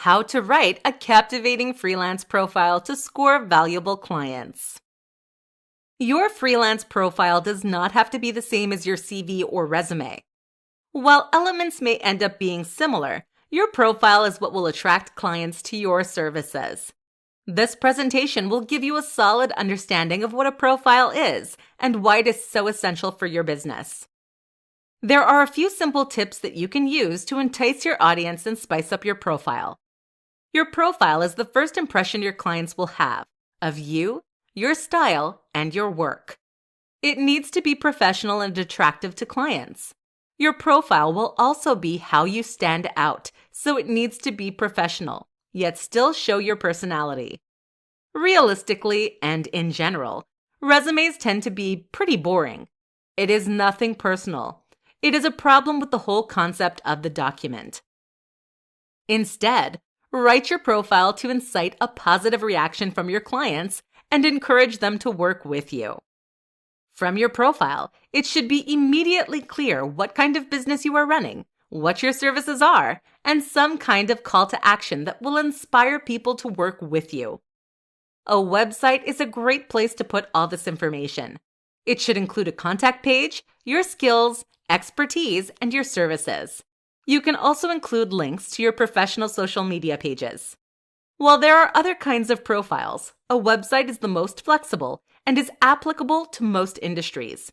How to write a captivating freelance profile to score valuable clients. Your freelance profile does not have to be the same as your CV or resume. While elements may end up being similar, your profile is what will attract clients to your services. This presentation will give you a solid understanding of what a profile is and why it is so essential for your business. There are a few simple tips that you can use to entice your audience and spice up your profile. Your profile is the first impression your clients will have of you, your style, and your work. It needs to be professional and attractive to clients. Your profile will also be how you stand out, so it needs to be professional, yet still show your personality. Realistically, and in general, resumes tend to be pretty boring. It is nothing personal. It is a problem with the whole concept of the document. Instead, write your profile to incite a positive reaction from your clients and encourage them to work with you. From your profile, it should be immediately clear what kind of business you are running, what your services are, and some kind of call to action that will inspire people to work with you. A website is a great place to put all this information. It should include a contact page, your skills, expertise, and your services. You can also include links to your professional social media pages. While there are other kinds of profiles, a website is the most flexible and is applicable to most industries.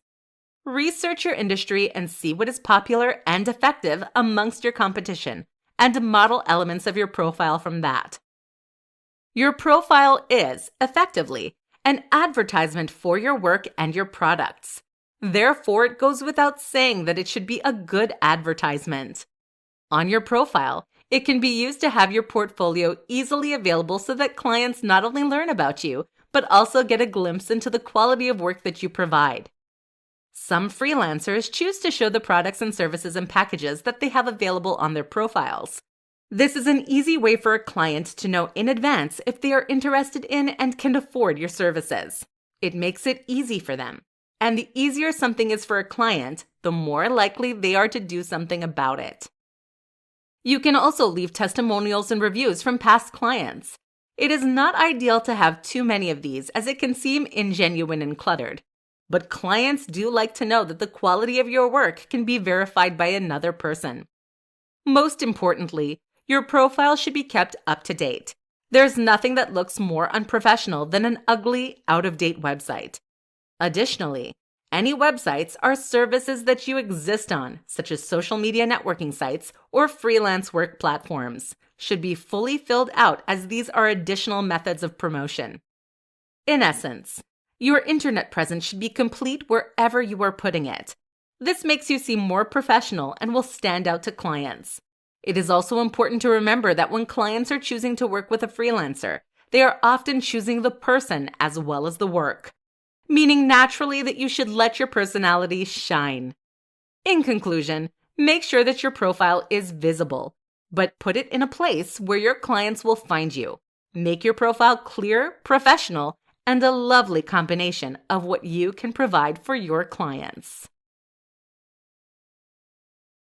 Research your industry and see what is popular and effective amongst your competition, and model elements of your profile from that. Your profile is, effectively, an advertisement for your work and your products. Therefore, it goes without saying that it should be a good advertisement. On your profile, it can be used to have your portfolio easily available so that clients not only learn about you, but also get a glimpse into the quality of work that you provide. Some freelancers choose to show the products and services and packages that they have available on their profiles. This is an easy way for a client to know in advance if they are interested in and can afford your services. It makes it easy for them. And the easier something is for a client, the more likely they are to do something about it. You can also leave testimonials and reviews from past clients. It is not ideal to have too many of these, as it can seem ingenuine and cluttered. But clients do like to know that the quality of your work can be verified by another person. Most importantly, your profile should be kept up to date. There's nothing that looks more unprofessional than an ugly, out-of-date website. Additionally, any websites or services that you exist on, such as social media networking sites or freelance work platforms, should be fully filled out, as these are additional methods of promotion. In essence, your internet presence should be complete wherever you are putting it. This makes you seem more professional and will stand out to clients. It is also important to remember that when clients are choosing to work with a freelancer, they are often choosing the person as well as the work, meaning naturally that you should let your personality shine. In conclusion, make sure that your profile is visible, but put it in a place where your clients will find you. Make your profile clear, professional, and a lovely combination of what you can provide for your clients.